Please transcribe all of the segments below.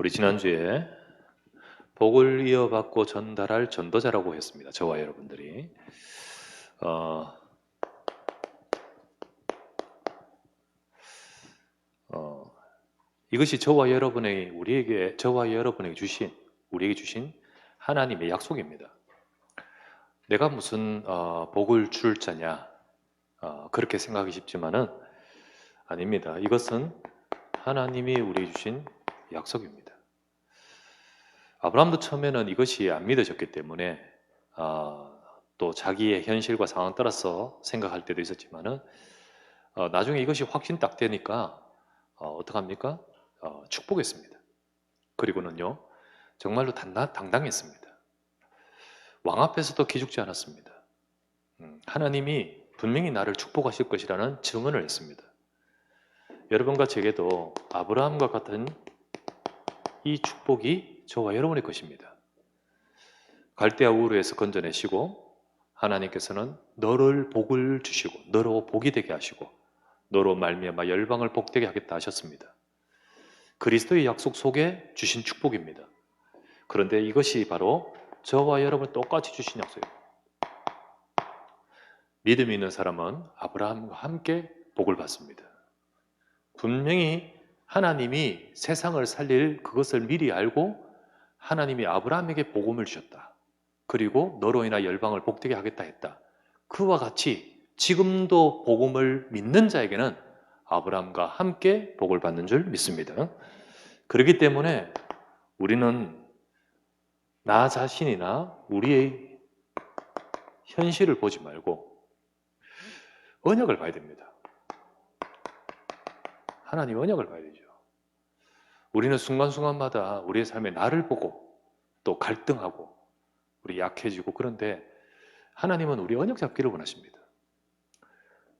우리 지난주에 복을 이어받고 전달할 전도자라고 했습니다. 저와 여러분들이. 어, 어, 이것이 저와 여러분에게 우리에게 주신 하나님의 약속입니다. 내가 무슨 복을 줄 자냐 그렇게 생각하기 쉽지만은 아닙니다. 이것은 하나님이 우리에게 주신 약속입니다. 아브라함도 처음에는 이것이 안 믿어졌기 때문에 또 자기의 현실과 상황 따라서 생각할 때도 있었지만은 나중에 이것이 확신 딱 되니까 어떡합니까? 축복했습니다. 그리고는요 정말로 당당했습니다. 왕 앞에서도 기죽지 않았습니다. 하나님이 분명히 나를 축복하실 것이라는 증언을 했습니다. 여러분과 제게도 아브라함과 같은 이 축복이 저와 여러분의 것입니다. 갈대아 우르에서 건져내시고 하나님께서는 너를 복을 주시고 너로 복이 되게 하시고 너로 말미암아 열방을 복되게 하겠다 하셨습니다. 그리스도의 약속 속에 주신 축복입니다. 그런데 이것이 바로 저와 여러분 똑같이 주신 약속입니다. 믿음이 있는 사람은 아브라함과 함께 복을 받습니다. 분명히 하나님이 세상을 살릴 그것을 미리 알고 하나님이 아브라함에게 복음을 주셨다. 그리고 너로 인하 열방을 복되게 하겠다 했다. 그와 같이 지금도 복음을 믿는 자에게는 아브라함과 함께 복을 받는 줄 믿습니다. 그렇기 때문에 우리는 나 자신이나 우리의 현실을 보지 말고 언약을 봐야 됩니다. 하나님 언약을 봐야 되죠. 우리는 순간순간마다 우리의 삶에 나를 보고 또 갈등하고 우리 약해지고 그런데 하나님은 우리 언약 잡기를 원하십니다.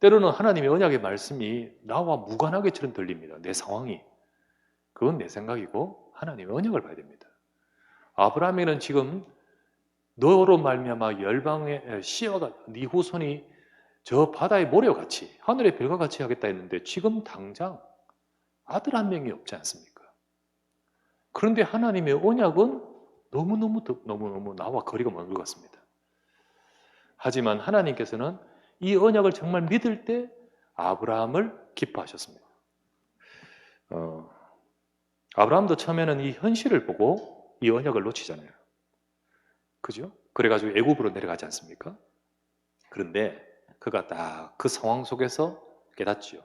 때로는 하나님의 언약의 말씀이 나와 무관하게처럼 들립니다. 내 상황이. 그건 내 생각이고 하나님의 언약을 봐야 됩니다. 아브라함에는 지금 너로 말미암아 열방의 씨와가 네 후손이 저 바다의 모래같이 하늘의 별과 같이 하겠다 했는데 지금 당장 아들 한 명이 없지 않습니까? 그런데 하나님의 언약은 너무너무 나와 거리가 먼 것 같습니다. 하지만 하나님께서는 이 언약을 정말 믿을 때 아브라함을 기뻐하셨습니다. 아브라함도 처음에는 이 현실을 보고 이 언약을 놓치잖아요. 그죠? 그래가지고 애굽으로 내려가지 않습니까? 그런데 그가 딱 그 상황 속에서 깨닫지요.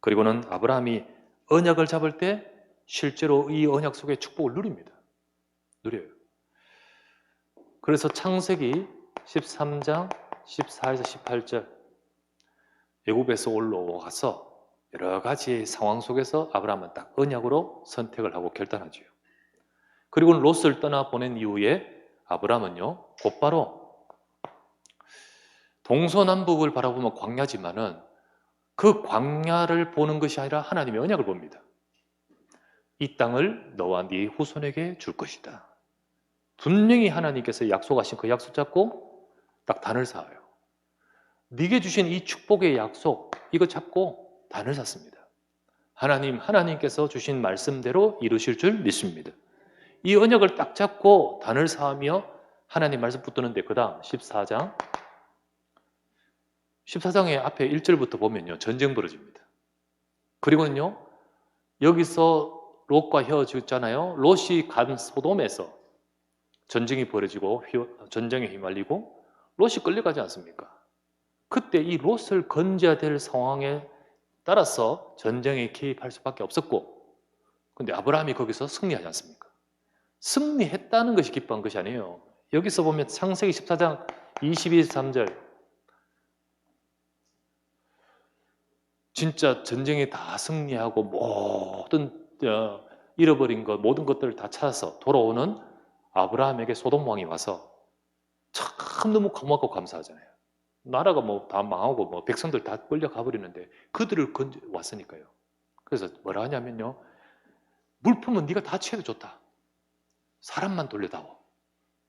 그리고는 아브라함이 언약을 잡을 때 실제로 이 언약 속의 축복을 누립니다. 누려요. 그래서 창세기 13장 14에서 18절 애굽에서 올라와서 여러 가지 상황 속에서 아브라함은 딱 언약으로 선택을 하고 결단하지요. 그리고 롯을 떠나 보낸 이후에 아브라함은요 곧바로 동서남북을 바라보면 광야지만은 그 광야를 보는 것이 아니라 하나님의 언약을 봅니다. 이 땅을 너와 네 후손에게 줄 것이다. 분명히 하나님께서 약속하신 그 약속 잡고 딱 단을 쌓아요. 네게 주신 이 축복의 약속 이거 잡고 단을 샀습니다. 하나님께서 주신 말씀대로 이루실 줄 믿습니다. 이 언약을 딱 잡고 단을 쌓으며 하나님 말씀 붙드는데 그 다음 14장의 앞에 1절부터 보면요 전쟁 벌어집니다. 그리고는요 여기서 롯과 헤어졌잖아요. 롯이 간 소돔에서 전쟁이 벌어지고 전쟁에 휘말리고 롯이 끌려가지 않습니까? 그때 이 롯을 건져야 될 상황에 따라서 전쟁에 개입할 수밖에 없었고 근데 아브라함이 거기서 승리하지 않습니까? 승리했다는 것이 기뻐한 것이 아니에요. 여기서 보면 창세기 14장 22, 3절 진짜 전쟁에 다 승리하고 모든 잃어버린 것 모든 것들을 다 찾아서 돌아오는 아브라함에게 소돔 왕이 와서 참 너무 고맙고 감사하잖아요. 나라가 뭐 다 망하고 뭐 백성들 다 끌려가 버리는데 그들을 건져 왔으니까요. 그래서 뭐라 하냐면요. 물품은 네가 다 취해도 좋다. 사람만 돌려다오.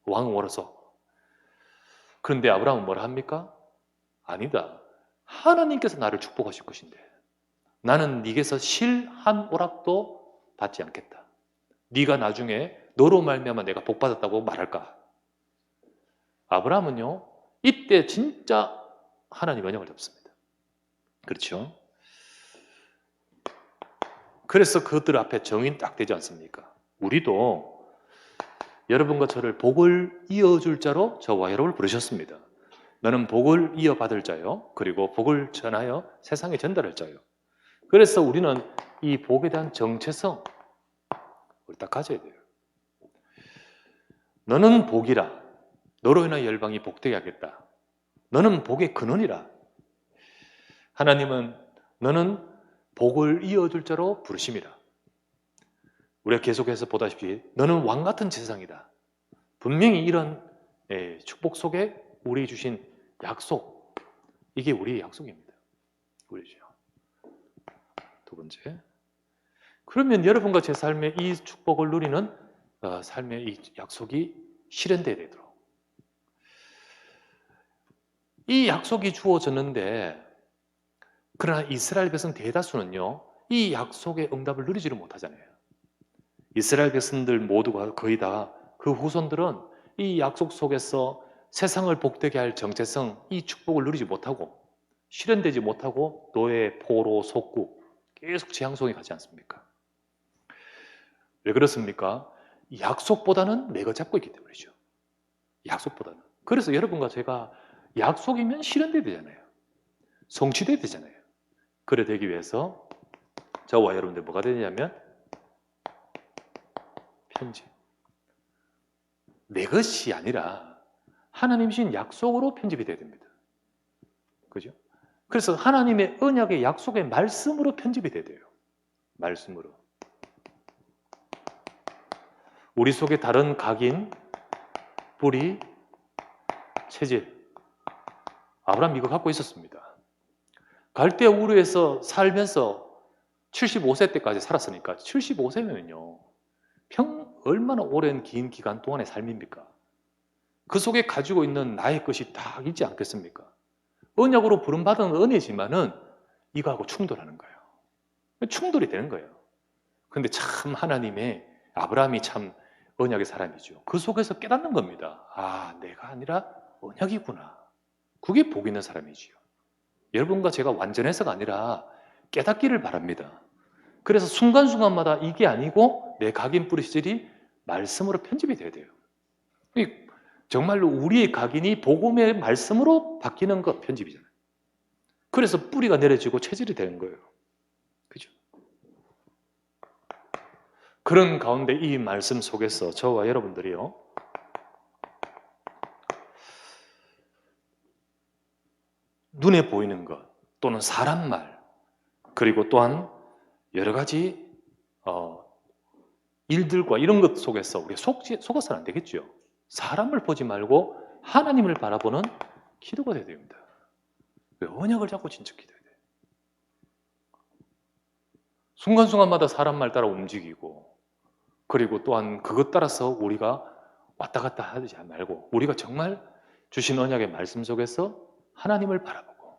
왕은 오라서. 그런데 아브라함은 뭐라 합니까? 아니다. 하나님께서 나를 축복하실 것인데 나는 네게서 실 한 오락도 받지 않겠다. 네가 나중에 너로 말미암아 내가 복 받았다고 말할까? 아브라함은요, 이때 진짜 하나님 언약을 잡습니다. 그렇죠? 그래서 그들 앞에 정의는 딱 되지 않습니까? 우리도 여러분과 저를 복을 이어줄 자로 저와 여러분을 부르셨습니다. 너는 복을 이어받을 자요, 그리고 복을 전하여 세상에 전달할 자요. 그래서 우리는 이 복에 대한 정체성 우리 딱 가져야 돼요. 너는 복이라, 너로 인하여 열방이 복되게 하겠다. 너는 복의 근원이라. 하나님은 너는 복을 이어줄 자로 부르심이라. 우리가 계속해서 보다시피 너는 왕 같은 세상이다. 분명히 이런 축복 속에 우리 주신 약속, 이게 우리의 약속입니다. 우리죠. 두 번째, 그러면 여러분과 제 삶에 이 축복을 누리는 삶의 이 약속이 실현돼야 되도록, 이 약속이 주어졌는데, 그러나 이스라엘 백성 대다수는요, 이 약속의 응답을 누리지를 못하잖아요. 이스라엘 백성들 모두가 거의 다, 그 후손들은 이 약속 속에서 세상을 복되게 할 정체성, 이 축복을 누리지 못하고 실현되지 못하고 노예, 포로, 속국 계속 재앙 속에 가지 않습니까? 왜 그렇습니까? 약속보다는 내가 잡고 있기 때문이죠. 약속보다는. 그래서 여러분과 제가 약속이면 실현돼야 되잖아요. 성취돼야 되잖아요. 그래 되기 위해서 저와 여러분들 뭐가 되냐면 편집. 내 것이 아니라 하나님 주신 약속으로 편집이 돼야 됩니다. 그죠? 그래서 하나님의 언약의 약속의 말씀으로 편집이 돼야 돼요. 말씀으로. 우리 속에 다른 각인, 뿌리, 체질. 아브라함 이거 갖고 있었습니다. 갈대 우르에서 살면서 75세 때까지 살았으니까 75세면요. 얼마나 오랜 긴 기간 동안의 삶입니까? 그 속에 가지고 있는 나의 것이 다 있지 않겠습니까? 언약으로 부름받은 은혜지만은 이거하고 충돌하는 거예요. 충돌이 되는 거예요. 그런데 참 하나님의, 아브라함이 참 언약의 사람이죠. 그 속에서 깨닫는 겁니다. 아, 내가 아니라 언약이구나. 그게 복 있는 사람이지요. 여러분과 제가 완전해서가 아니라 깨닫기를 바랍니다. 그래서 순간순간마다 이게 아니고 내 각인 뿌리 시절이 말씀으로 편집이 돼야 돼요. 정말로 우리의 각인이 복음의 말씀으로 바뀌는 것, 편집이잖아요. 그래서 뿌리가 내려지고 체질이 되는 거예요. 그죠? 그런 가운데 이 말씀 속에서 저와 여러분들이요, 눈에 보이는 것 또는 사람 말, 그리고 또한 여러 가지 일들과 이런 것 속에서 우리가 속아서는 안 되겠죠. 사람을 보지 말고 하나님을 바라보는 기도가 돼야 됩니다. 언약을 잡고 진짜 기도해야 돼요. 순간순간마다 사람 말 따라 움직이고, 그리고 또한 그것 따라서 우리가 왔다 갔다 하지 말고 우리가 정말 주신 언약의 말씀 속에서 하나님을 바라보고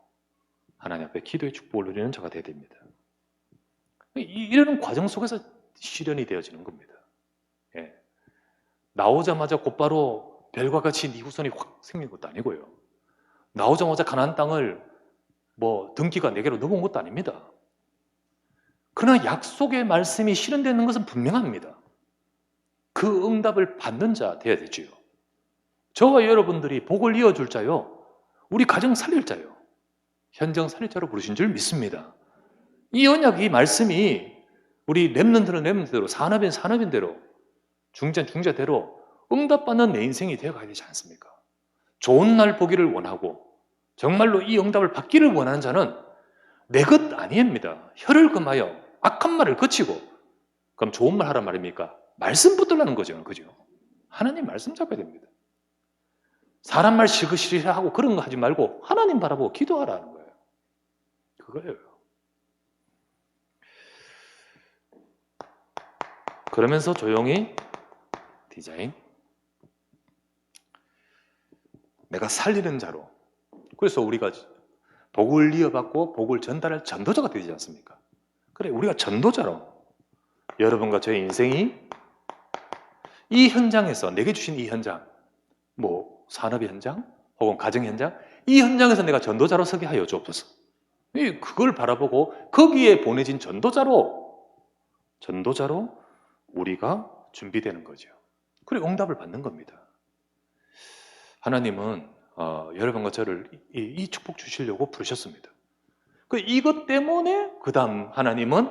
하나님 앞에 기도의 축복을 누리는 자가 되어야 됩니다. 이러는 과정 속에서 실현이 되어지는 겁니다. 예. 나오자마자 곧바로 별과 같이 네 후손이 확 생긴 것도 아니고요. 나오자마자 가나안 땅을 등기가 4개로 넘어온 것도 아닙니다. 그러나 약속의 말씀이 실현되는 것은 분명합니다. 그 응답을 받는 자 되어야 되지요. 저와 여러분들이 복을 이어줄 자요, 우리 가정 살릴 자요, 현장 살릴 자로 부르신 줄 믿습니다. 이 언약이 말씀이 우리 렘넌트는 렘넌트대로, 산업인 산업인대로, 중자는 중자대로 응답받는 내 인생이 되어가야 되지 않습니까? 좋은 날 보기를 원하고 정말로 이 응답을 받기를 원하는 자는 내 것 아니입니다. 혀를 금하여 악한 말을 그치고, 그럼 좋은 말 하란 말입니까? 말씀 붙들라는 거죠. 그죠? 하나님 말씀 잡아야 됩니다. 사람 말 시그시리하고 그런 거 하지 말고 하나님 바라보고 기도하라는 거예요. 그거예요. 그러면서 조용히 디자인, 내가 살리는 자로, 그래서 우리가 복을 이어받고 복을 전달할 전도자가 되지 않습니까? 그래, 우리가 전도자로 여러분과 저의 인생이 이 현장에서 내게 주신 이 현장, 뭐 산업의 현장 혹은 가정 현장, 이 현장에서 내가 전도자로 서게 하여 주옵소서. 그걸 바라보고 거기에 보내진 전도자로 우리가 준비되는 거죠. 그리고 응답을 받는 겁니다. 하나님은 여러분과 저를 이 축복 주시려고 부르셨습니다. 이것 때문에 그 다음 하나님은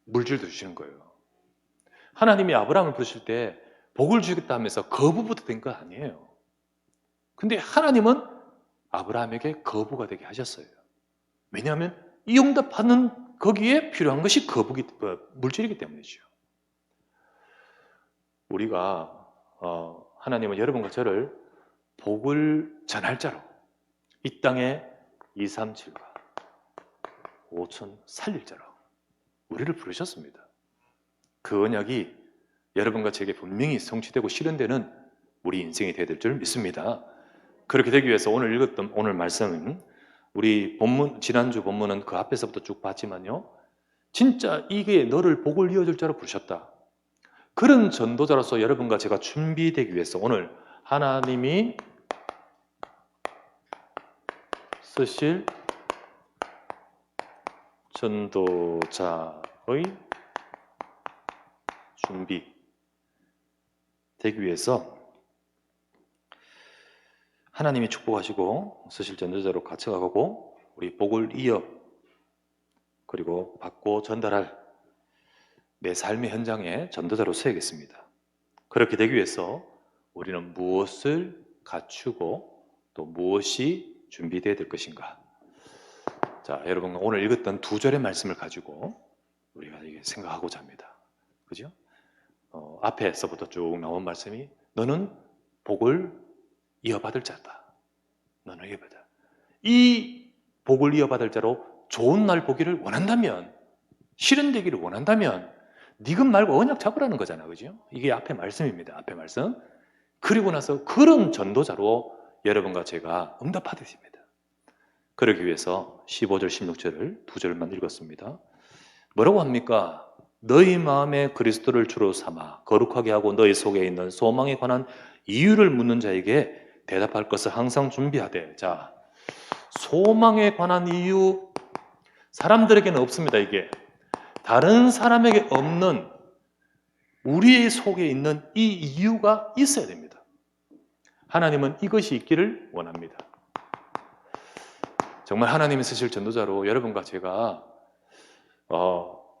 물질도 주시는 거예요. 하나님이 아브라함을 부르실 때 복을 주겠다 하면서 거부부터 된 거 아니에요. 근데 하나님은 아브라함에게 거부가 되게 하셨어요. 왜냐하면 이 응답하는 거기에 필요한 것이 물질이기 때문이죠. 우리가 하나님은 여러분과 저를 복을 전할 자로 이 땅에 2, 3, 7과 5천 살릴 자로 우리를 부르셨습니다. 그 언약이 여러분과 제게 분명히 성취되고 실현되는 우리 인생이 되어야 될 줄 믿습니다. 그렇게 되기 위해서 오늘 읽었던 오늘 말씀은 우리 지난주 본문은 그 앞에서부터 쭉 봤지만요. 진짜 이게 너를 복을 이어줄 자로 부르셨다. 그런 전도자로서 여러분과 제가 준비되기 위해서 오늘 하나님이 쓰실 전도자의 준비 되기 위해서 하나님이 축복하시고 쓰실 전도자로 가져가고 우리 복을 이어 그리고 받고 전달할 내 삶의 현장에 전도자로 서야겠습니다. 그렇게 되기 위해서 우리는 무엇을 갖추고 또 무엇이 준비되어야 될 것인가? 자, 여러분 오늘 읽었던 두 절의 말씀을 가지고 우리가 생각하고자 합니다. 그죠? 앞에서부터 쭉 나온 말씀이 너는 복을 이어받을 자다. 너는 이어받아. 이 복을 이어받을 자로 좋은 날 보기를 원한다면, 실현되기를 원한다면 니금 말고 언약 잡으라는 거잖아. 그죠? 이게 앞에 말씀입니다. 앞에 말씀. 그리고 나서 그런 전도자로 여러분과 제가 응답하겠습니다. 그러기 위해서 15절, 16절을 두 절만 읽었습니다. 뭐라고 합니까? 너희 마음에 그리스도를 주로 삼아 거룩하게 하고 너희 속에 있는 소망에 관한 이유를 묻는 자에게 대답할 것을 항상 준비하되. 자, 소망에 관한 이유, 사람들에게는 없습니다. 이게 다른 사람에게 없는 우리의 속에 있는 이 이유가 있어야 됩니다. 하나님은 이것이 있기를 원합니다. 정말 하나님이 쓰실 전도자로 여러분과 제가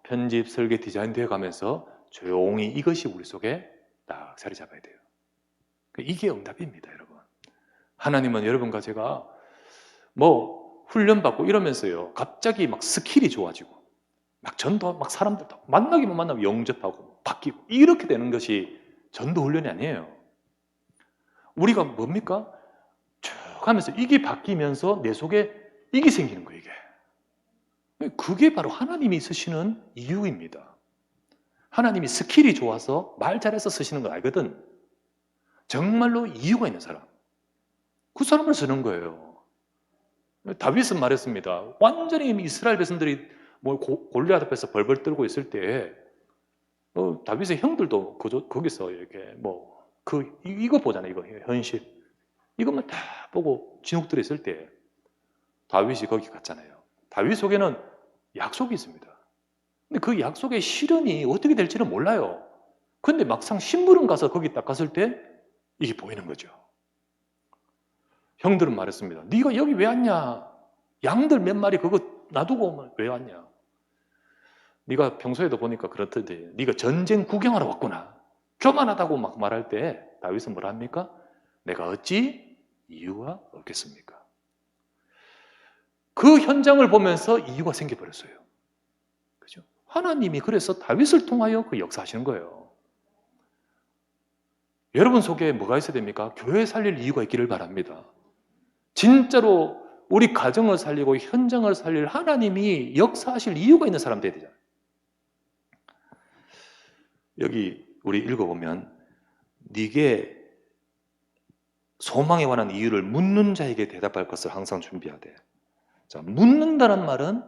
편집, 설계, 디자인 되어 가면서 조용히 이것이 우리 속에 딱 자리 잡아야 돼요. 이게 응답입니다, 여러분. 하나님은 여러분과 제가 훈련받고 이러면서요, 갑자기 막 스킬이 좋아지고, 막 전도, 막 사람들 만나기만 만나면 영접하고, 바뀌고, 이렇게 되는 것이 전도 훈련이 아니에요. 우리가 뭡니까? 쭉 하면서 이게 바뀌면서 내 속에 이게 생기는 거예요, 이게. 그게 바로 하나님이 쓰시는 이유입니다. 하나님이 스킬이 좋아서 말 잘해서 쓰시는 거 알거든. 정말로 이유가 있는 사람. 그 사람을 쓰는 거예요. 다윗은 말했습니다. 완전히 이스라엘 백성들이 골리앗 앞에서 벌벌 떨고 있을 때 다윗의 형들도 거기서 이렇게 이거 보잖아요. 이거 현실. 이것만 다 보고 진흙들이 있을 때 다윗이 거기 갔잖아요. 다윗 속에는 약속이 있습니다. 근데 그 약속의 실현이 어떻게 될지는 몰라요. 근데 막상 심부름 가서 거기 딱 갔을 때 이게 보이는 거죠. 형들은 말했습니다. 네가 여기 왜 왔냐? 양들 몇 마리 그거 놔두고 왜 왔냐? 네가 평소에도 보니까 그렇던데 네가 전쟁 구경하러 왔구나. 교만하다고 막 말할 때 다윗은 뭐라 합니까? 내가 어찌 이유가 없겠습니까? 그 현장을 보면서 이유가 생겨버렸어요. 그죠? 하나님이 그래서 다윗을 통하여 그 역사하시는 거예요. 여러분 속에 뭐가 있어야 됩니까? 교회 살릴 이유가 있기를 바랍니다. 진짜로 우리 가정을 살리고 현장을 살릴 하나님이 역사하실 이유가 있는 사람 돼야 되잖아요. 여기 우리 읽어보면 네게 소망에 관한 이유를 묻는 자에게 대답할 것을 항상 준비하되. 자, 묻는다는 말은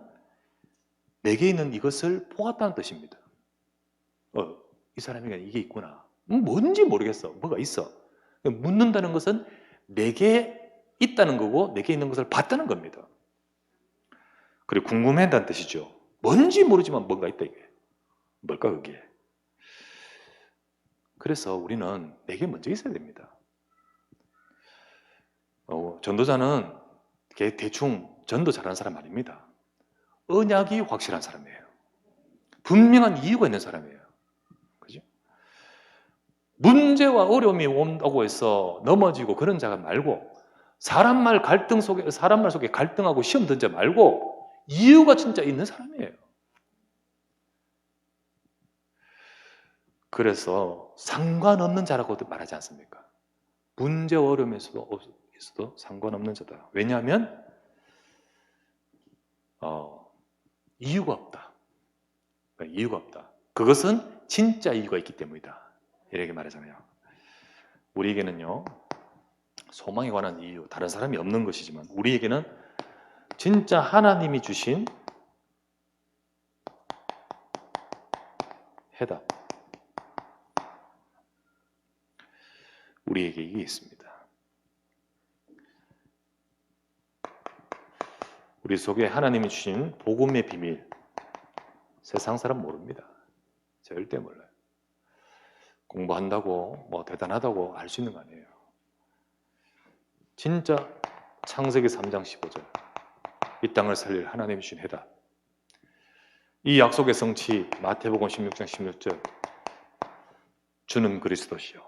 내게 있는 이것을 보았다는 뜻입니다. 이 사람에게 이게 있구나. 뭔지 모르겠어. 뭐가 있어. 묻는다는 것은 내게 있다는 거고 내게 있는 것을 봤다는 겁니다. 그리고 궁금해한다는 뜻이죠. 뭔지 모르지만 뭔가 있다 이게. 뭘까 그게. 그래서 우리는 내게 먼저 있어야 됩니다. 전도자는 대충 전도 잘하는 사람 아닙니다. 언약이 확실한 사람이에요. 분명한 이유가 있는 사람이에요. 그죠? 문제와 어려움이 온다고 해서 넘어지고 그런 자가 말고 사람 말 속에 갈등하고 시험 든 자 말고 이유가 진짜 있는 사람이에요. 그래서 상관없는 자라고 말하지 않습니까? 문제와 어려움에서도 상관없는 자다. 왜냐하면 이유가 없다. 이유가 없다. 그것은 진짜 이유가 있기 때문이다. 이렇게 말하잖아요. 우리에게는요, 소망에 관한 이유, 다른 사람이 없는 것이지만 우리에게는 진짜 하나님이 주신 해답, 우리에게 이게 있습니다. 우리 속에 하나님이 주신 복음의 비밀, 세상 사람 모릅니다. 절대 몰라요. 공부한다고 뭐 대단하다고 알 수 있는 거 아니에요. 진짜 창세기 3장 15절, 이 땅을 살릴 하나님이 주신 해답, 이 약속의 성취 마태복음 16장 16절, 주는 그리스도시요.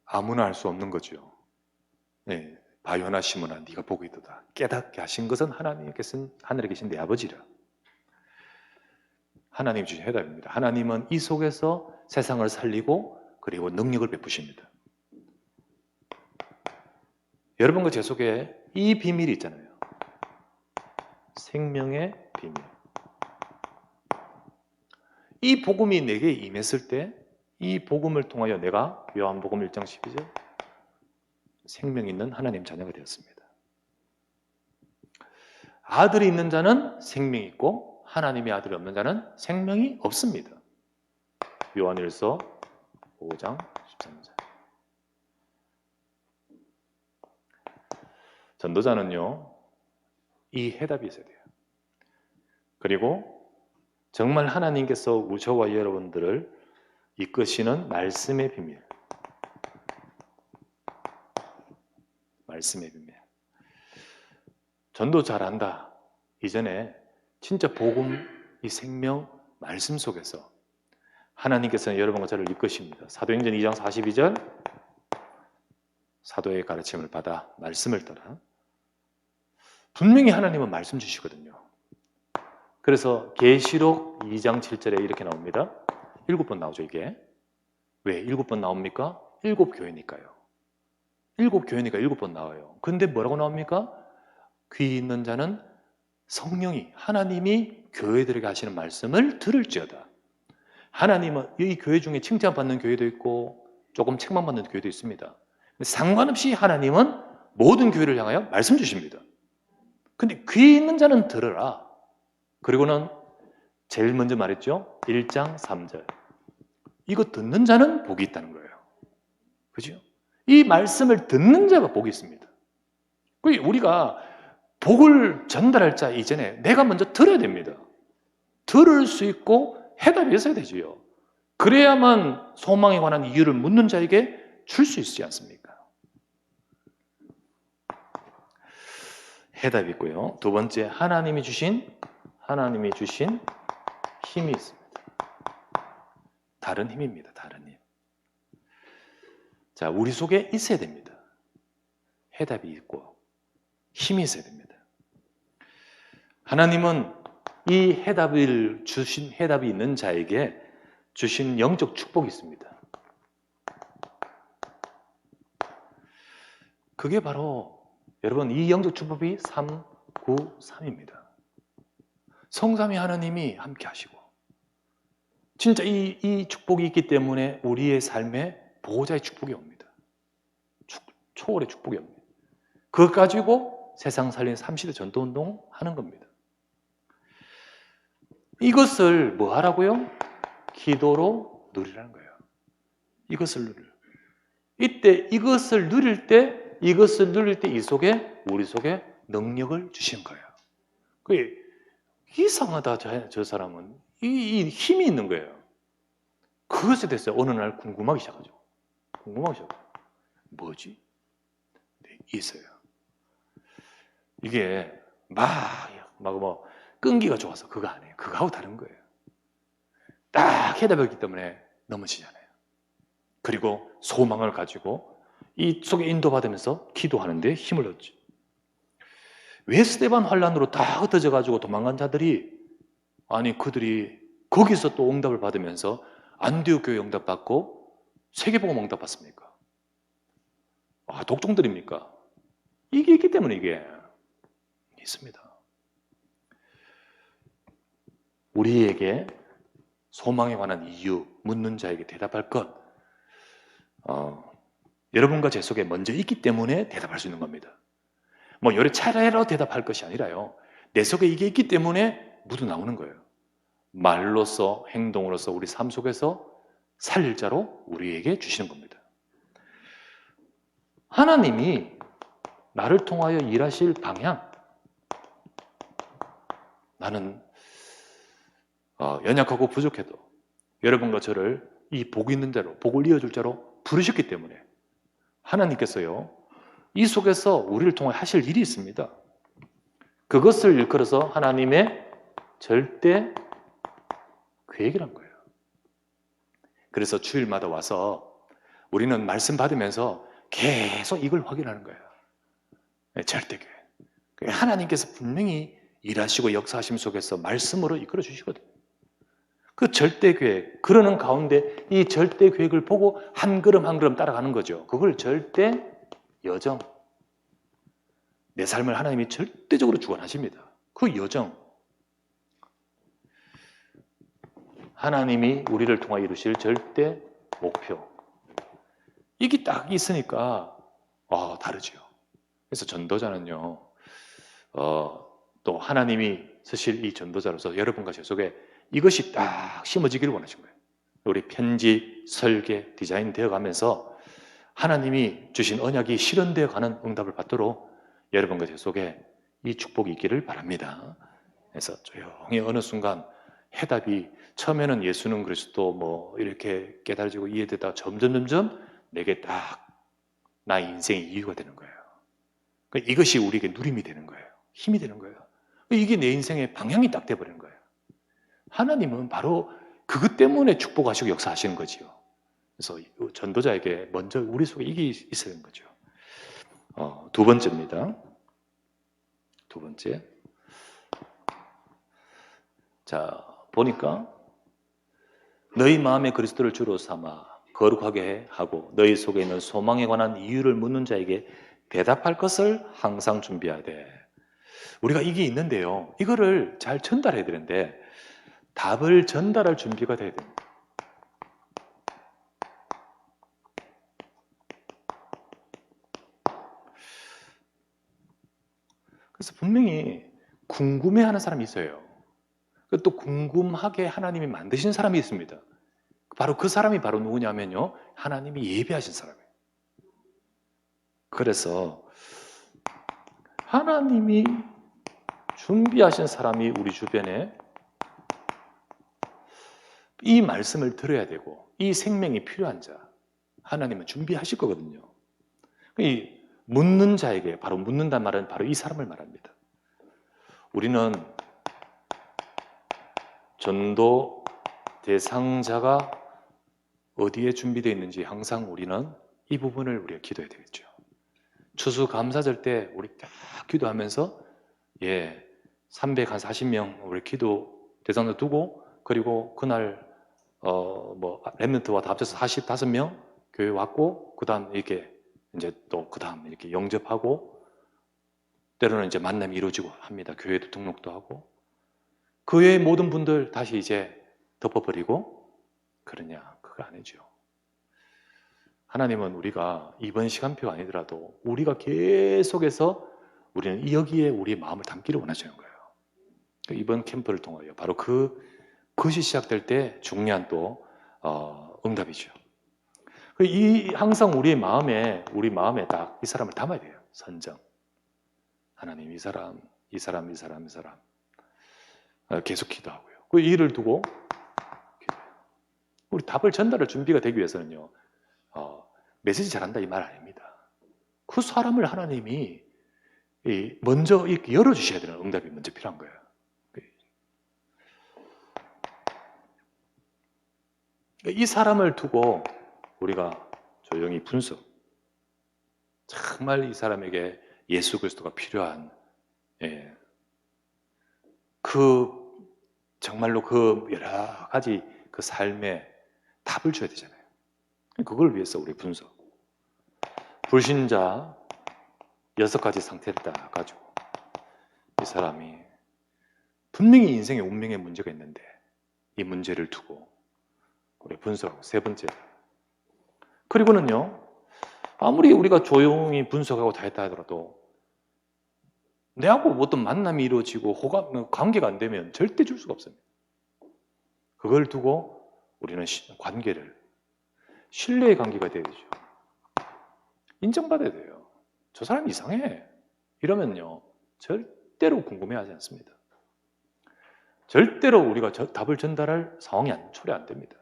아무나 알 수 없는 거죠. 네, 바요나 시몬아 네가 복이 있도다. 깨닫게 하신 것은 하나님께서는 하늘에 계신 내 아버지라. 하나님 주신 해답입니다. 하나님은 이 속에서 세상을 살리고 그리고 능력을 베푸십니다. 여러분과 제 속에 이 비밀이 있잖아요. 생명의 비밀. 이 복음이 내게 임했을 때 이 복음을 통하여 내가 요한복음 1장 12절 생명 있는 하나님 자녀가 되었습니다. 아들이 있는 자는 생명이 있고 하나님의 아들이 없는 자는 생명이 없습니다. 요한일서 5장 13절. 전도자는요, 이 해답이 있어야 돼요. 그리고 정말 하나님께서 저와 여러분들을 이끄시는 말씀의 비밀. 말씀의 비밀. 전도 잘한다. 이전에 진짜 복음, 이 생명, 말씀 속에서 하나님께서는 여러분과 저를 이끄십니다. 사도행전 2장 42절, 사도의 가르침을 받아 말씀을 따라. 분명히 하나님은 말씀 주시거든요. 그래서 계시록 2장 7절에 이렇게 나옵니다. 7번 나오죠, 이게. 왜 7번 나옵니까? 7교회니까요. 7교회니까 7번 나와요. 근데 뭐라고 나옵니까? 귀 있는 자는 성령이, 하나님이 교회들에게 하시는 말씀을 들을지어다. 하나님은 이 교회 중에 칭찬받는 교회도 있고 조금 책망받는 교회도 있습니다. 상관없이 하나님은 모든 교회를 향하여 말씀 주십니다. 근데 귀 있는 자는 들으라. 그리고는 제일 먼저 말했죠. 1장 3절. 이거 듣는 자는 복이 있다는 거예요. 그죠? 이 말씀을 듣는 자가 복이 있습니다. 우리가 복을 전달할 자 이전에 내가 먼저 들어야 됩니다. 들을 수 있고 해답이 있어야 되지요. 그래야만 소망에 관한 이유를 묻는 자에게 줄 수 있지 않습니까? 해답이 있고요. 두 번째, 하나님이 주신 힘이 있습니다. 다른 힘입니다. 다른 힘. 자, 우리 속에 있어야 됩니다. 해답이 있고 힘이 있어야 됩니다. 하나님은 이 해답이 있는 자에게 주신 영적 축복이 있습니다. 그게 바로 여러분 이 영적 축복이 393입니다. 성삼위 하나님이 함께 하시고 진짜 이 축복이 있기 때문에 우리의 삶에 보호자의 축복이 옵니다. 초월의 축복이 옵니다. 그것 가지고 세상 살리는 3시대 전도운동 하는 겁니다. 이것을 뭐 하라고요? 기도로 누리라는 거예요. 이것을 누릴. 이때 이것을 누릴 때 이 속에 우리 속에 능력을 주신 거예요. 그 이상하다 저 사람은 이 힘이 있는 거예요. 그것에 대해서 어느 날 궁금하기 시작하죠. 뭐지? 네, 있어요. 이게 막 뭐 끈기가 좋아서 그거 아니에요. 그거하고 다른 거예요. 딱 해답이기 때문에 넘어지잖아요. 그리고 소망을 가지고 이 속에 인도받으면서 기도하는데 힘을 얻죠. 왜 스데반 환란으로 다 흩어져 가지고 도망간 자들이 그들이 거기서 또 응답을 받으면서 안디옥 교회 응답받고 세계복음 응답받습니까? 독종들입니까? 이게 있기 때문에 이게 있습니다. 우리에게 소망에 관한 이유 묻는 자에게 대답할 것 여러분과 제 속에 먼저 있기 때문에 대답할 수 있는 겁니다. 뭐 여러 차례로 대답할 것이 아니라요. 내 속에 이게 있기 때문에 묻어나오는 거예요. 말로서 행동으로서 우리 삶 속에서 살릴 자로 우리에게 주시는 겁니다. 하나님이 나를 통하여 일하실 방향 나는 연약하고 부족해도 여러분과 저를 이 복 있는 대로 복을 이어줄 자로 부르셨기 때문에 하나님께서요 이 속에서 우리를 통해 하실 일이 있습니다. 그것을 일컬어서 하나님의 절대 계획이란 거예요. 그래서 주일마다 와서 우리는 말씀 받으면서 계속 이걸 확인하는 거예요. 절대 계획. 하나님께서 분명히 일하시고 역사하심 속에서 말씀으로 이끌어 주시거든요. 그 절대 계획, 그러는 가운데 이 절대 계획을 보고 한 걸음 한 걸음 따라가는 거죠. 그걸 절대 여정. 내 삶을 하나님이 절대적으로 주관하십니다. 그 여정. 하나님이 우리를 통하여 이루실 절대 목표. 이게 딱 있으니까 다르죠. 그래서 전도자는요. 또 하나님이 쓰실 이 전도자로서 여러분과 제 속에 이것이 딱 심어지기를 원하신 거예요. 우리 편지, 설계, 디자인 되어가면서 하나님이 주신 언약이 실현되어가는 응답을 받도록 여러분과 제 속에 이 축복이 있기를 바랍니다. 그래서 조용히 어느 순간 해답이 처음에는 예수는 그리스도 뭐 이렇게 깨달아지고 이해되다 점점 내게 딱 나의 인생의 이유가 되는 거예요. 그러니까 이것이 우리에게 누림이 되는 거예요. 힘이 되는 거예요. 이게 내 인생의 방향이 딱 돼버리는 거예요. 하나님은 바로 그것 때문에 축복하시고 역사하시는 거지요. 그래서 전도자에게 먼저 우리 속에 이게 있어야 되는 거죠. 두 번째입니다. 두 번째. 자, 보니까 너희 마음에 그리스도를 주로 삼아 거룩하게 하고 너희 속에 있는 소망에 관한 이유를 묻는 자에게 대답할 것을 항상 준비하되. 우리가 이게 있는데요. 이거를 잘 전달해야 되는데 답을 전달할 준비가 돼야 됩니다. 그래서 분명히 궁금해하는 사람이 있어요. 또 궁금하게 하나님이 만드신 사람이 있습니다. 바로 그 사람이 바로 누구냐면요. 하나님이 예비하신 사람이에요. 그래서 하나님이 준비하신 사람이 우리 주변에 이 말씀을 들어야 되고 이 생명이 필요한 자 하나님은 준비하실 거거든요. 이 묻는 자에게 바로 묻는단 말은 바로 이 사람을 말합니다. 우리는 전도 대상자가 어디에 준비되어 있는지 항상 우리는 이 부분을 우리가 기도해야 되겠죠. 추수감사절 때 우리 딱 기도하면서 340명 우리 기도 대상자 두고 그리고 그날 랩런트와 다 합쳐서 45명 교회 왔고 그다음 이렇게 이제 또 그다음 이렇게 영접하고 때로는 이제 만남이 이루어지고 합니다. 교회도 등록도 하고 그 외의 모든 분들 다시 이제 덮어버리고 그러냐? 그거 아니죠. 하나님은 우리가 이번 시간표가 아니더라도 우리가 계속해서 우리는 여기에 우리의 마음을 담기를 원하시는 거예요. 이번 캠프를 통하여 바로 그것이 시작될 때 중요한 또 응답이죠. 항상 우리 마음에 딱 이 사람을 담아야 돼요. 선정. 하나님, 이 사람. 계속 기도하고요. 그 일을 두고 기도해요. 우리 답을 전달할 준비가 되기 위해서는요, 메시지 잘한다 이 말 아닙니다. 그 사람을 하나님이 먼저 이렇게 열어주셔야 되는 응답이 먼저 필요한 거예요. 이 사람을 두고 우리가 조용히 분석. 정말 이 사람에게 예수 그리스도가 필요한, 정말로 그 여러 가지 그 삶에 답을 줘야 되잖아요. 그걸 위해서 우리 분석. 불신자 6가지 상태를 딱 가지고 이 사람이 분명히 인생의 운명에 문제가 있는데 이 문제를 두고 우리 분석하고, 세 번째. 그리고는요, 아무리 우리가 조용히 분석하고 다 했다 하더라도 내하고 어떤 만남이 이루어지고 관계가 안 되면 절대 줄 수가 없습니다. 그걸 두고 우리는 관계를, 신뢰의 관계가 돼야 되죠. 인정받아야 돼요. 저 사람 이상해. 이러면요, 절대로 궁금해하지 않습니다. 절대로 우리가 답을 전달할 상황이 초래 안 됩니다.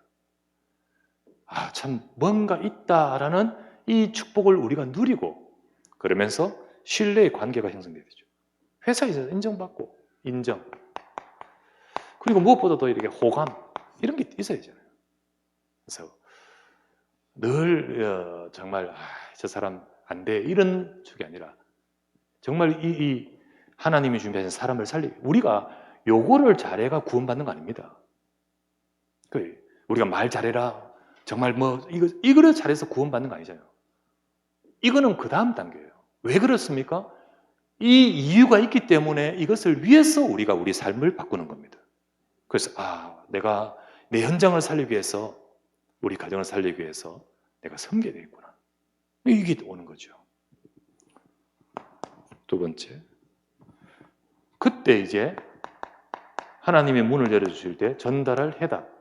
참 뭔가 있다라는 이 축복을 우리가 누리고, 그러면서 신뢰의 관계가 형성돼야 되죠. 회사에서 인정받고, 인정. 그리고 무엇보다도 이렇게 호감, 이런 게 있어야 되잖아요. 그래서 늘 정말 저 사람 안 돼, 이런 쪽이 아니라 정말 이 하나님이 준비하신 사람을 살리고, 우리가 요거를 잘해가 구원받는 거 아닙니다. 우리가 말 잘해라, 정말 이거를 잘해서 구원받는 거 아니잖아요. 이거는 그 다음 단계예요. 왜 그렇습니까? 이 이유가 있기 때문에 이것을 위해서 우리가 우리 삶을 바꾸는 겁니다. 그래서 내가 내 현장을 살리기 위해서, 우리 가정을 살리기 위해서 내가 섬겨야 되겠구나. 이게 오는 거죠. 두 번째, 그때 이제 하나님의 문을 열어주실 때 전달할 해답.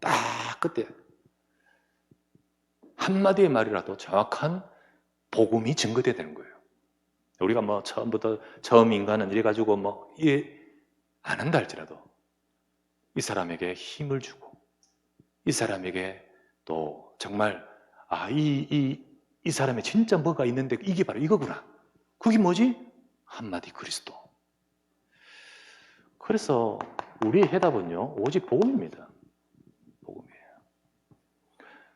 딱 그때 한마디의 말이라도 정확한 복음이 증거돼야 되는 거예요. 우리가 처음 인간은 이래가지고 안 한다 할지라도 이 사람에게 힘을 주고, 이 사람에게 또 정말 이 사람에 진짜 뭐가 있는데 이게 바로 이거구나. 그게 뭐지? 한마디 그리스도. 그래서 우리의 해답은요, 오직 복음입니다. 복음이에요.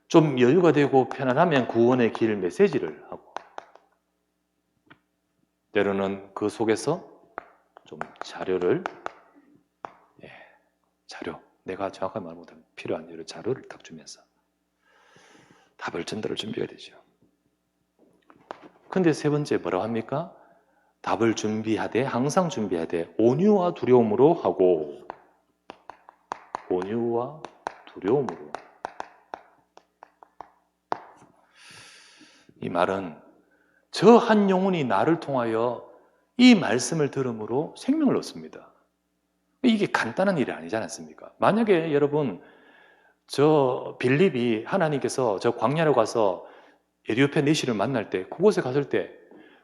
좀 여유가 되고 편안하면 구원의 길 메시지를 하고, 때로는 그 속에서 좀 자료, 내가 정확하게 말 못하면 필요한 여러 자료를 딱 주면서 답을 전달할 준비가 되죠. 근데 세 번째 뭐라고 합니까? 답을 준비하되, 항상 준비하되 온유와 두려움으로 하고. 온유와 두려움으로. 이 말은 저 한 영혼이 나를 통하여 이 말씀을 들음으로 생명을 얻습니다. 이게 간단한 일이 아니지 않습니까? 만약에 여러분, 저 빌립이 하나님께서 저 광야로 가서 에티오피아 내시를 만날 때, 그곳에 갔을 때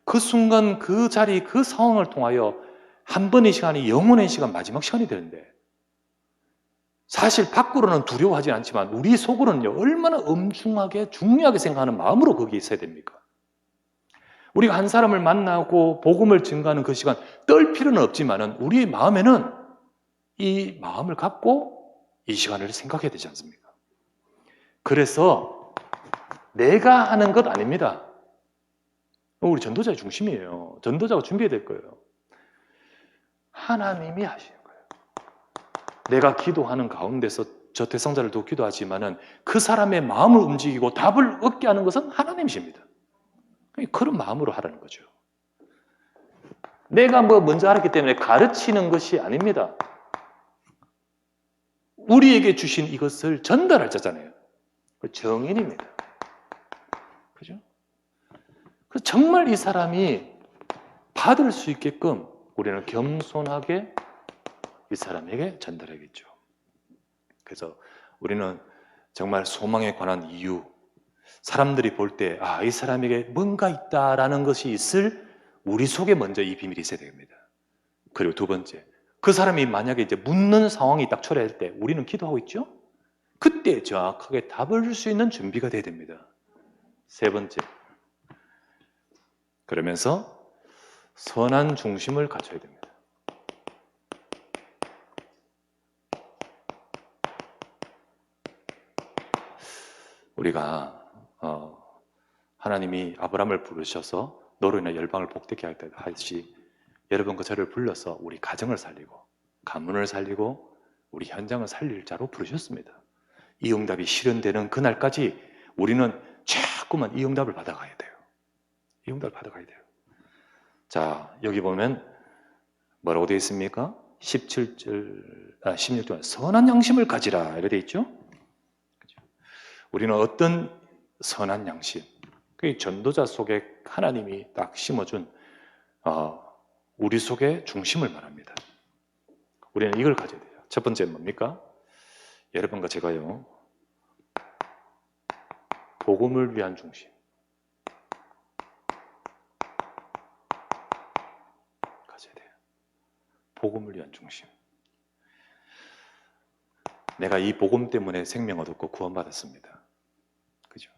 그 순간 그 자리, 그 상황을 통하여 한 번의 시간이 영원의 시간, 마지막 시간이 되는데, 사실 밖으로는 두려워하지 않지만 우리 속으로는요, 얼마나 엄중하게 중요하게 생각하는 마음으로 거기에 있어야 됩니까? 우리가 한 사람을 만나고 복음을 증거하는 그 시간 떨 필요는 없지만은 우리의 마음에는 이 마음을 갖고 이 시간을 생각해야 되지 않습니까? 그래서 내가 하는 것 아닙니다. 우리 전도자의 중심이에요. 전도자가 준비해야 될 거예요. 하나님이 하시는 거예요. 내가 기도하는 가운데서 저 대상자를 두고 기도하지만은 그 사람의 마음을 움직이고 답을 얻게 하는 것은 하나님이십니다. 그런 마음으로 하라는 거죠. 내가 먼저 알았기 때문에 가르치는 것이 아닙니다. 우리에게 주신 이것을 전달할 자잖아요. 정인입니다. 그죠? 그래서 정말 이 사람이 받을 수 있게끔 우리는 겸손하게 이 사람에게 전달하겠죠. 그래서 우리는 정말 소망에 관한 이유, 사람들이 볼 때 이 사람에게 뭔가 있다라는 것이 있을 우리 속에 먼저 이 비밀이 있어야 됩니다. 그리고 두 번째, 그 사람이 만약에 이제 묻는 상황이 딱 초래할 때 우리는 기도하고 있죠? 그때 정확하게 답을 줄 수 있는 준비가 돼야 됩니다. 세 번째, 그러면서 선한 중심을 갖춰야 됩니다. 우리가 하나님이 아브라함을 부르셔서 너로 인해 열방을 복되게 하겠다 하듯이 여러분과 저를 불러서 우리 가정을 살리고 가문을 살리고 우리 현장을 살릴 자로 부르셨습니다. 이 응답이 실현되는 그날까지 우리는 자꾸만 이 응답을 받아가야 돼요. 이 응답을 받아가야 돼요. 자, 여기 보면 뭐라고 되어 있습니까? 17절, 16절 선한 양심을 가지라 이렇게 되어 있죠? 우리는 어떤 선한 양심, 그 전도자 속에 하나님이 딱 심어준 우리 속의 중심을 말합니다. 우리는 이걸 가져야 돼요. 첫 번째는 뭡니까? 여러분과 제가요, 복음을 위한 중심. 가져야 돼요. 복음을 위한 중심. 내가 이 복음 때문에 생명 얻었고 구원받았습니다. 그죠?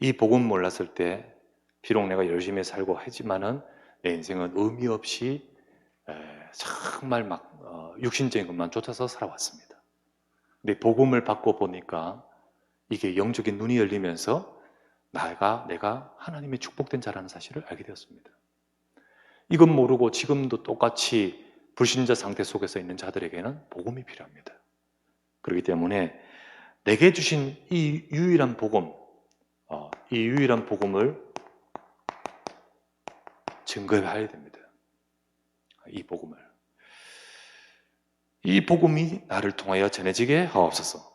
이 복음 몰랐을 때 비록 내가 열심히 살고 하지만은 내 인생은 의미 없이 정말 막 육신적인 것만 쫓아서 살아왔습니다. 근데 복음을 받고 보니까 이게 영적인 눈이 열리면서 내가 하나님의 축복된 자라는 사실을 알게 되었습니다. 이건 모르고 지금도 똑같이 불신자 상태 속에서 있는 자들에게는 복음이 필요합니다. 그렇기 때문에 내게 주신 이 유일한 복음, 이 유일한 복음을 증거해야 됩니다. 이 복음을. 이 복음이 나를 통하여 전해지게 하옵소서.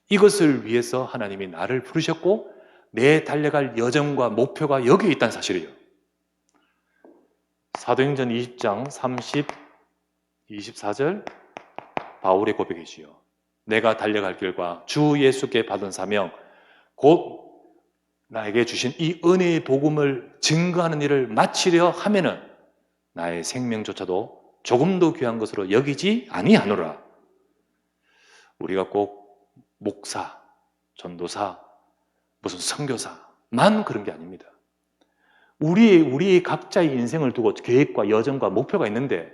이것을 위해서 하나님이 나를 부르셨고 내 달려갈 여정과 목표가 여기에 있다는 사실이에요. 사도행전 20장 30, 24절 바울의 고백이지요. 내가 달려갈 길과 주 예수께 받은 사명 곧 나에게 주신 이 은혜의 복음을 증거하는 일을 마치려 하면은 나의 생명조차도 조금도 귀한 것으로 여기지 아니하노라. 우리가 꼭 목사, 전도사, 무슨 선교사만 그런 게 아닙니다. 우리의 각자의 인생을 두고 계획과 여정과 목표가 있는데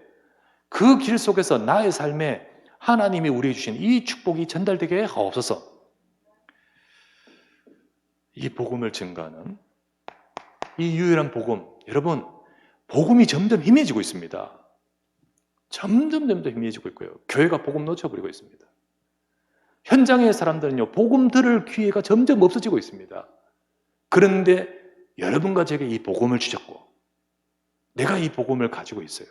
그 길 속에서 나의 삶에 하나님이 우리에게 주신 이 축복이 전달되게 하옵소서. 이 복음을 증거하는 이 유일한 복음, 여러분 복음이 점점 희미해지고 있습니다. 점점 희미해지고 있고요. 교회가 복음 놓쳐버리고 있습니다. 현장의 사람들은요, 복음 들을 기회가 점점 없어지고 있습니다. 그런데 여러분과 제게 이 복음을 주셨고 내가 이 복음을 가지고 있어요.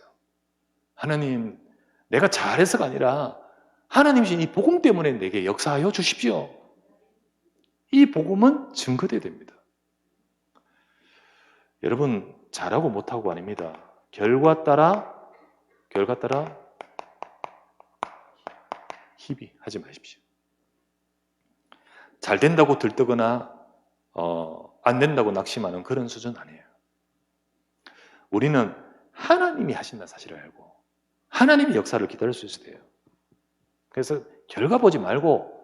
하나님, 내가 잘해서가 아니라 하나님이신 이 복음 때문에 내게 역사하여 주십시오. 이 복음은 증거돼야 됩니다. 여러분, 잘하고 못하고 아닙니다. 결과 따라 희비하지 마십시오. 잘 된다고 들뜨거나 안 된다고 낙심하는 그런 수준 아니에요. 우리는 하나님이 하신다는 사실을 알고 하나님의 역사를 기다릴 수 있어야 돼요. 그래서 결과 보지 말고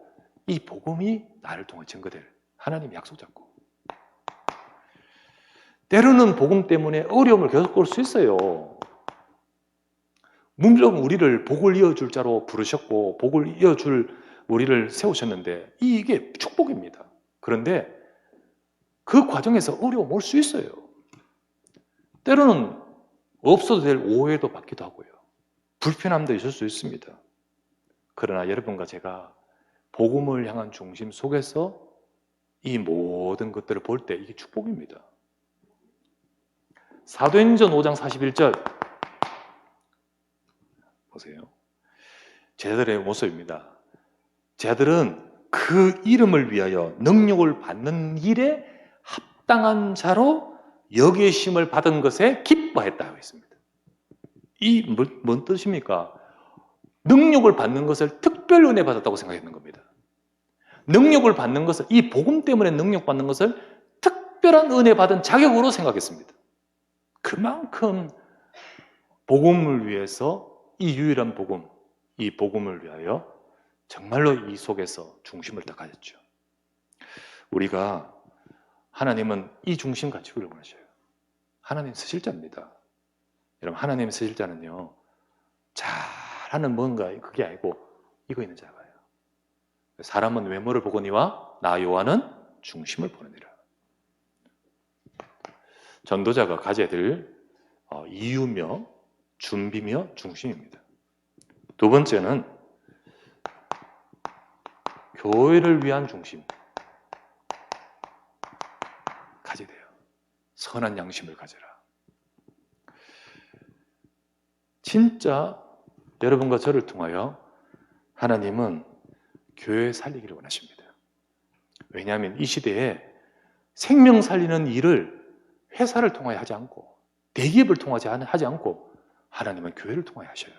이 복음이 나를 통해 증거될 하나님의 약속 잡고 때로는 복음 때문에 어려움을 계속 볼 수 있어요. 물론 우리를 복을 이어줄 자로 부르셨고 복을 이어줄 우리를 세우셨는데 이게 축복입니다. 그런데 그 과정에서 어려움 올 수 있어요. 때로는 없어도 될 오해도 받기도 하고요. 불편함도 있을 수 있습니다. 그러나 여러분과 제가 복음을 향한 중심 속에서 이 모든 것들을 볼 때 이게 축복입니다. 사도행전 5장 41절 보세요. 제자들의 모습입니다. 제자들은 그 이름을 위하여 능력을 받는 일에 합당한 자로 여기심을 받은 것에 기뻐했다고 했습니다. 이 뭔 뜻입니까? 능력을 받는 것을 특별 은혜 받았다고 생각했는 겁니다. 능력을 받는 것을, 이 복음 때문에 능력 받는 것을 특별한 은혜 받은 자격으로 생각했습니다. 그만큼 복음을 위해서 이 유일한 복음, 이 복음을 위하여 정말로 이 속에서 중심을 딱 가졌죠. 우리가 하나님은 이 중심 가지기를 원하셔요. 하나님 쓰실 자입니다. 여러분, 하나님 쓰실 자는요, 잘하는 뭔가 그게 아니고 이거 있는 자가요. 사람은 외모를 보거니와 나 요한은 중심을 보느니라. 전도자가 가져야 될 이유며 준비며 중심입니다. 두 번째는 교회를 위한 중심 가져야 돼요. 선한 양심을 가져라. 진짜 여러분과 저를 통하여 하나님은 교회 살리기를 원하십니다. 왜냐하면 이 시대에 생명 살리는 일을 회사를 통하여 하지 않고 대기업을 통하지 하지 않고 하나님은 교회를 통하여 하셔요.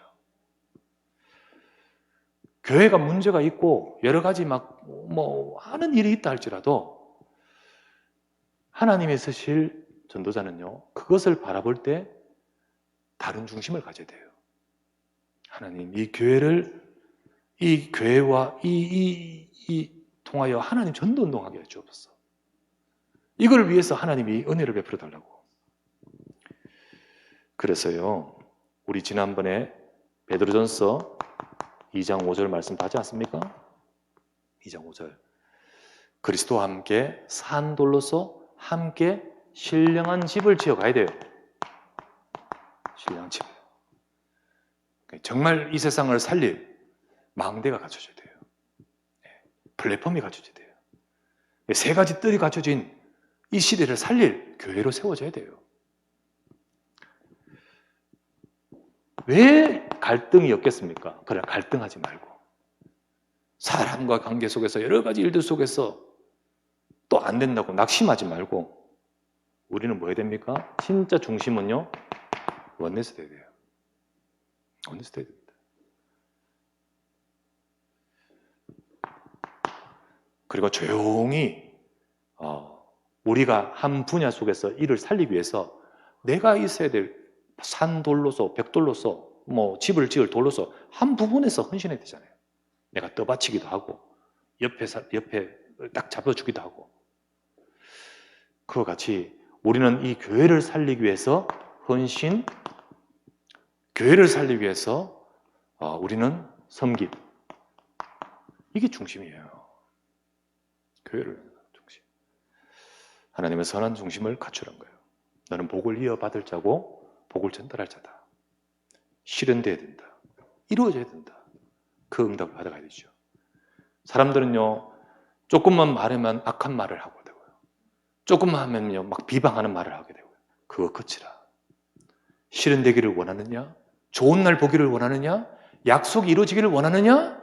교회가 문제가 있고 여러 가지 하는 일이 있다 할지라도 하나님이 쓰실 전도자는요, 그것을 바라볼 때 다른 중심을 가져야 돼요. 하나님, 이 교회와 통하여 하나님 전도 운동하게 해주옵소서. 이걸 위해서 하나님이 은혜를 베풀어 달라고. 그래서요, 우리 지난번에 베드로전서 2장 5절 말씀 하지 않습니까? 2장 5절. 그리스도와 함께 산돌로서 함께 신령한 집을 지어가야 돼요. 신령한 집. 정말 이 세상을 살릴 망대가 갖춰져야 돼요. 플랫폼이 갖춰져야 돼요. 세 가지 뜰이 갖춰진 이 시대를 살릴 교회로 세워져야 돼요. 왜 갈등이 없겠습니까? 그래, 갈등하지 말고 사람과 관계 속에서 여러 가지 일들 속에서 또 안 된다고 낙심하지 말고 우리는 뭐 해야 됩니까? 진짜 중심은요, 원내스 돼야 돼요. 원내스 돼야 됩니다. 그리고 조용히 우리가 한 분야 속에서 일을 살리기 위해서 내가 있어야 될 산돌로서 백돌로서 집을 지을 돌로서 한 부분에서 헌신해야 되잖아요. 내가 떠받치기도 하고 옆에 딱 잡아주기도 하고. 그와 같이 우리는 이 교회를 살리기 위해서 헌신, 교회를 살리기 위해서 우리는 섬김. 이게 중심이에요. 교회를 중심. 하나님의 선한 중심을 갖추는 거예요. 너는 복을 이어받을 자고 복을 전달할 자다. 실현돼야 된다. 이루어져야 된다. 그 응답을 받아가야 되죠. 사람들은요, 조금만 말하면 악한 말을 하고 되고요. 조금만 하면요, 막 비방하는 말을 하게 되고요. 그거 끝이라. 실현되기를 원하느냐? 좋은 날 보기를 원하느냐? 약속이 이루어지기를 원하느냐?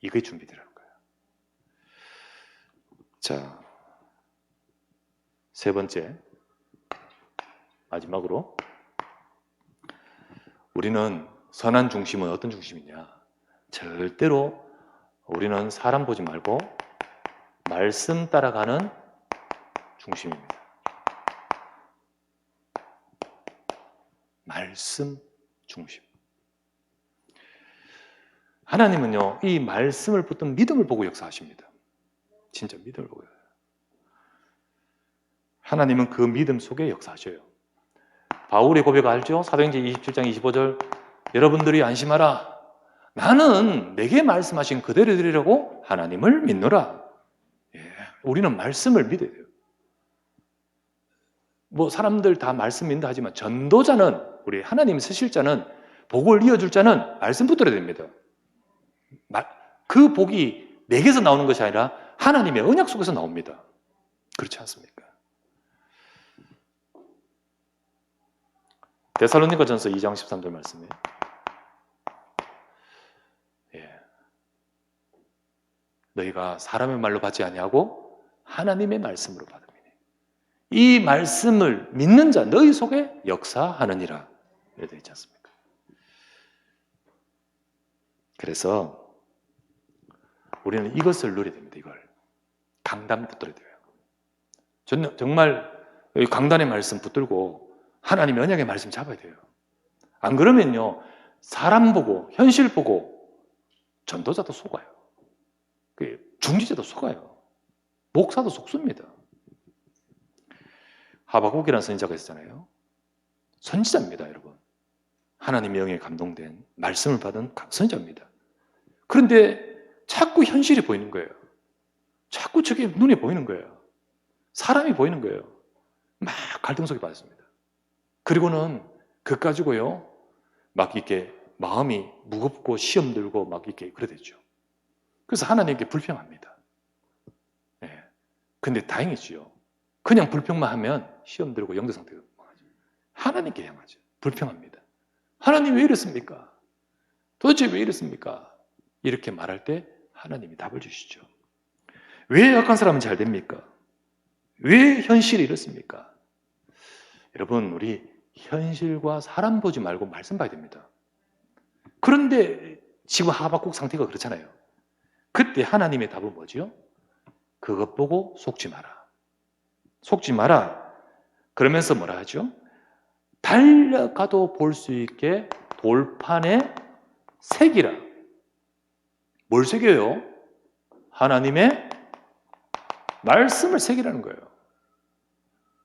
이게 준비되라는 거예요. 자, 세 번째, 마지막으로 우리는 선한 중심은 어떤 중심이냐? 절대로 우리는 사람 보지 말고 말씀 따라가는 중심입니다. 말씀 중심. 하나님은요, 이 말씀을 붙든 믿음을 보고 역사하십니다. 진짜 믿음을 보고. 하나님은 그 믿음 속에 역사하셔요. 바울의 고백 알죠? 사도행전 27장 25절. 여러분들이 안심하라. 나는 내게 말씀하신 그대로 되리라고 하나님을 믿노라. 우리는 말씀을 믿어야 돼요. 사람들 다 말씀 믿는다 하지만 전도자는, 우리 하나님 쓰실 자는, 복을 이어줄 자는 말씀 붙들어야 됩니다. 그 복이 내게서 나오는 것이 아니라 하나님의 언약 속에서 나옵니다. 그렇지 않습니까? 데살로니가전서 2장 13절 말씀이에요. 너희가 사람의 말로 받지 아니하고 하나님의 말씀으로 받음이니 이 말씀을 믿는 자 너희 속에 역사하느니라. 이렇게 되어 있지 않습니까? 그래서 우리는 이것을 누려야 됩니다. 이걸 강단 붙들어야 돼요. 저는 정말 강단의 말씀 붙들고 하나님의 언약의 말씀 잡아야 돼요. 안 그러면요, 사람 보고 현실 보고 전도자도 속아요. 중지자도 속아요. 목사도 속습니다. 하박국이라는 선지자가 있었잖아요. 선지자입니다, 여러분. 하나님의 영에 감동된 말씀을 받은 선지자입니다. 그런데 자꾸 현실이 보이는 거예요. 자꾸 저게 눈에 보이는 거예요. 사람이 보이는 거예요. 막 갈등 속에 빠졌습니다. 그리고는 그것 가지고요, 막 이렇게 마음이 무겁고 시험 들고 막 이렇게 그래 됐죠. 그래서 하나님께 불평합니다. 예. 근데 다행이지요. 그냥 불평만 하면 시험 들고 영적 상태가 망하죠. 하나님께 향하죠. 불평합니다. 하나님 왜 이랬습니까? 도대체 왜 이랬습니까? 이렇게 말할 때 하나님이 답을 주시죠. 왜 악한 사람은 잘 됩니까? 왜 현실이 이렇습니까? 여러분, 우리 현실과 사람 보지 말고 말씀 봐야 됩니다. 그런데 지금 하박국 상태가 그렇잖아요. 그때 하나님의 답은 뭐지요? 그것 보고 속지 마라. 속지 마라. 그러면서 뭐라 하죠? 달려가도 볼 수 있게 돌판에 새기라. 뭘 새겨요? 하나님의 말씀을 새기라는 거예요.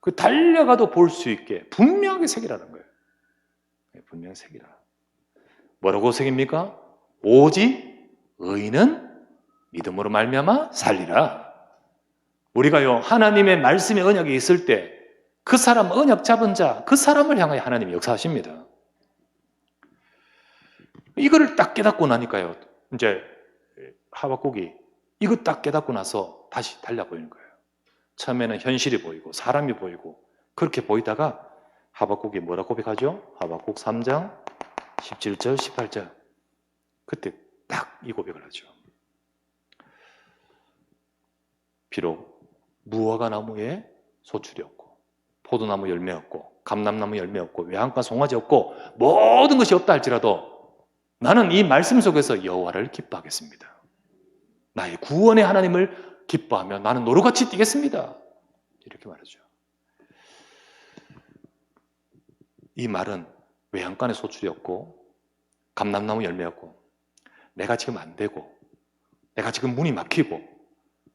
그 달려가도 볼 수 있게 분명하게 새기라는 거예요. 분명히 새기라. 뭐라고 새깁니까? 오직 의인은 믿음으로 말미암아 살리라. 우리가요, 하나님의 말씀의 언약이 있을 때 그 사람, 언약 잡은 자, 그 사람을 향하여 하나님이 역사하십니다. 이거를 딱 깨닫고 나니까요, 이제 하박국이 이거 딱 깨닫고 나서 다시 달라 보이는 거예요. 처음에는 현실이 보이고 사람이 보이고 그렇게 보이다가 하박국이 뭐라 고백하죠? 하박국 3장 17절 18절 그때 딱 이 고백을 하죠. 비록 무화과 나무에 소출이 없고 포도나무 열매 없고 감람나무 열매 없고 외양간 송아지 없고 모든 것이 없다 할지라도 나는 이 말씀 속에서 여호와를 기뻐하겠습니다. 나의 구원의 하나님을 기뻐하며 나는 노루같이 뛰겠습니다. 이렇게 말하죠. 이 말은 외양간에 소출이 없고 감람나무 열매 없고 내가 지금 안 되고 내가 지금 문이 막히고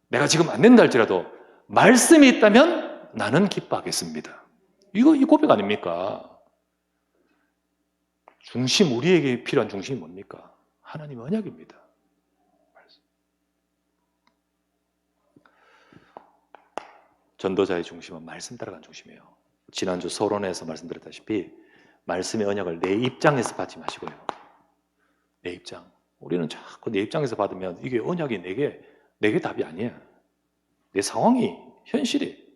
내가 지금 안 된다 할지라도 말씀이 있다면 나는 기뻐하겠습니다. 이 고백 아닙니까? 중심, 우리에게 필요한 중심이 뭡니까? 하나님의 언약입니다. 전도자의 중심은 말씀 따라가는 중심이에요. 지난주 서론에서 말씀드렸다시피 말씀의 언약을 내 입장에서 받지 마시고요. 내 입장. 우리는 자꾸 내 입장에서 받으면 이게 언약이 내게 답이 아니야. 내 상황이, 현실이.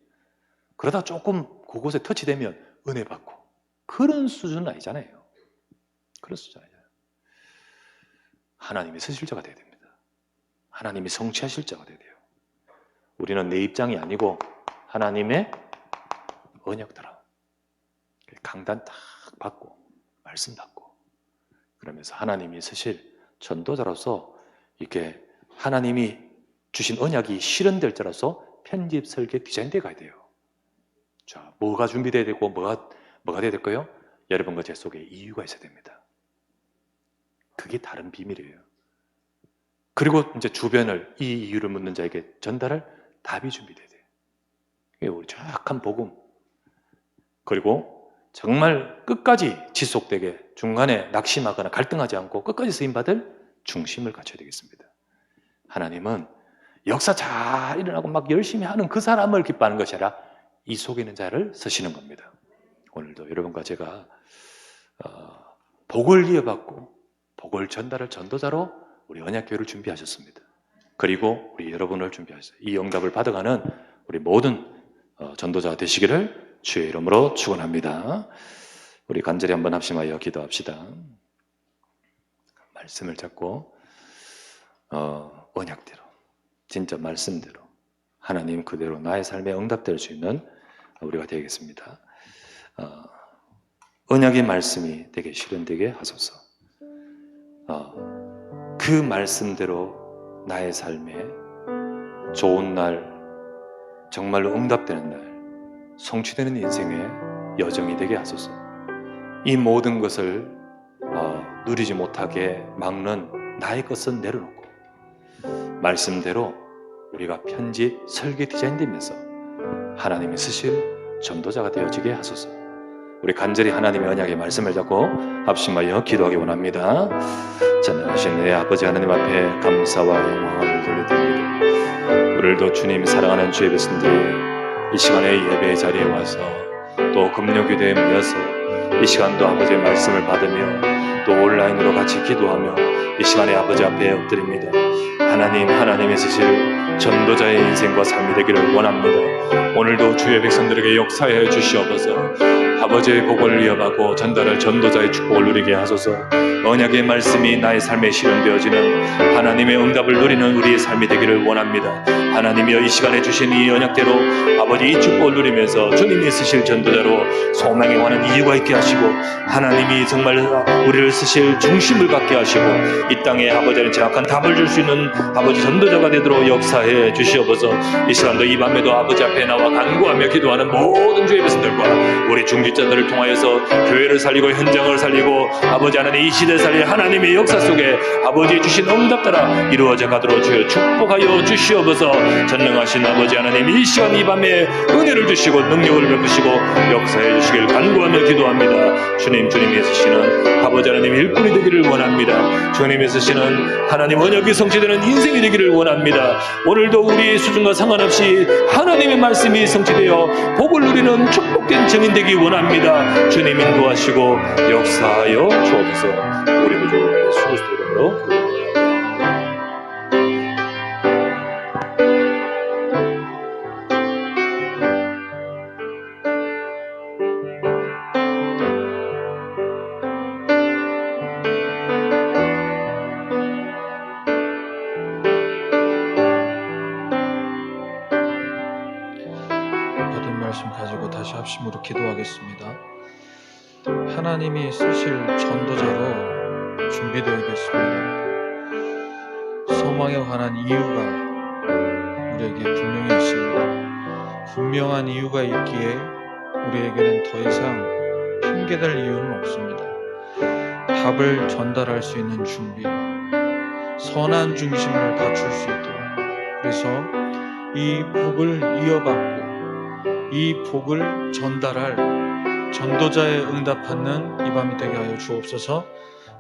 그러다 조금 그곳에 터치되면 은혜 받고. 그런 수준은 아니잖아요. 그런 수준 아니잖아요. 하나님이 쓰실 자가 돼야 됩니다. 하나님이 성취하실 자가 돼야 돼요. 우리는 내 입장이 아니고 하나님의 언약 따라 강단 딱 받고 말씀 받고 그러면서 하나님이 쓰실 전도자로서 이렇게 하나님이 주신 언약이 실현될 자로서 편집, 설계, 디자인되어 가야 돼요. 자, 뭐가 준비되어야 되고 뭐가 돼야 될까요? 여러분과 제 속에 이유가 있어야 됩니다. 그게 다른 비밀이에요. 그리고 이제 주변을 이 이유를 묻는 자에게 전달할 답이 준비돼야 돼요. 이게 우리 정확한 복음. 그리고 정말 끝까지 지속되게 중간에 낙심하거나 갈등하지 않고 끝까지 쓰임받을 중심을 갖춰야 되겠습니다. 하나님은 역사 잘 일어나고 막 열심히 하는 그 사람을 기뻐하는 것이 아니라 이 속에 있는 자를 쓰시는 겁니다. 오늘도 여러분과 제가 복을 이어받고 복을 전달할 전도자로 우리 언약교회를 준비하셨습니다. 그리고 우리 여러분을 준비하셨어요. 이 응답을 받아가는 우리 모든 전도자가 되시기를 주의 이름으로 축원합니다. 우리 간절히 한번 합심하여 기도합시다. 말씀을 잡고 언약대로 진짜 말씀대로 하나님 그대로 나의 삶에 응답될 수 있는 우리가 되겠습니다. 언약의 말씀이 되게 실현되게 하소서. 그 말씀대로 나의 삶에 좋은 날, 정말로 응답되는 날, 성취되는 인생의 여정이 되게 하소서. 이 모든 것을 누리지 못하게 막는 나의 것은 내려놓고 말씀대로 우리가 편집, 설계, 디자인되면서 하나님이 쓰실 전도자가 되어지게 하소서. 우리 간절히 하나님의 언약의 말씀을 잡고 합심하여 기도하기 원합니다. 전능하신 내 아버지 하나님 앞에 감사와 영광을 돌려드립니다. 오늘도 주님 사랑하는 주의 백성들이 이 시간에 예배의 자리에 와서 또 금요기도에 모여서 이 시간도 아버지의 말씀을 받으며 또 온라인으로 같이 기도하며 이 시간에 아버지 앞에 엎드립니다. 하나님의 쓰실 전도자의 인생과 삶이 되기를 원합니다. 오늘도 주의 백성들에게 역사해 주시옵소서. 아버지의 복을 이어가고 전달할 전도자의 축복을 누리게 하소서. 언약의 말씀이 나의 삶에 실현되어지는 하나님의 응답을 누리는 우리의 삶이 되기를 원합니다. 하나님이여 이 시간에 주신 이 언약대로 아버지 이 축복을 누리면서 주님이 쓰실 전도자로 소망에 관한 이유가 있게 하시고 하나님이 정말 우리를 쓰실 중심을 갖게 하시고 이 땅에 아버지는 정확한 답을 줄 수 있는 아버지 전도자가 되도록 역사해 주시옵소서. 이 시간도 이 밤에도 아버지 앞에 나와 간구하며 기도하는 모든 주의 백성들과 우리 중직자들을 통하여서 교회를 살리고 현장을 살리고 아버지 하나님 이 시대를 살릴 하나님의 역사 속에 아버지 주신 응답 따라 이루어져 가도록 주여 축복하여 주시옵소서. 전능하신 아버지 하나님 이 시간 이 밤에 은혜를 주시고 능력을 베푸시고 역사해 주시길 간구하며 기도합니다. 주님이 쓰시는 아버지 하나님 일꾼이 되기를 원합니다. 주님이 쓰시는 하나님 언약이 성취되는 인생이 되기를 원합니다. 오늘도 우리의 수준과 상관없이 하나님의 말씀이 성취되어 복을 누리는 축복된 증인 되기 원합니다. 주님 인도하시고 역사하여 주옵소서. 우리 구주 예수 그리스도 이름으로 말씀 가지고 다시 합심으로 기도하겠습니다. 하나님이 쓰실 전도자로 준비되어 있겠습니다. 소망에 관한 이유가 우리에게 분명히 있습니다. 분명한 이유가 있기에 우리에게는 더 이상 핑계댈 이유는 없습니다. 답을 전달할 수 있는 준비, 선한 중심을 갖출 수 있도록, 그래서 이 복을 이어받고 이 복을 전달할 전도자의 응답받는 이 밤이 되게 하여 주옵소서.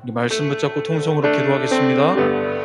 우리 말씀 붙잡고 통성으로 기도하겠습니다.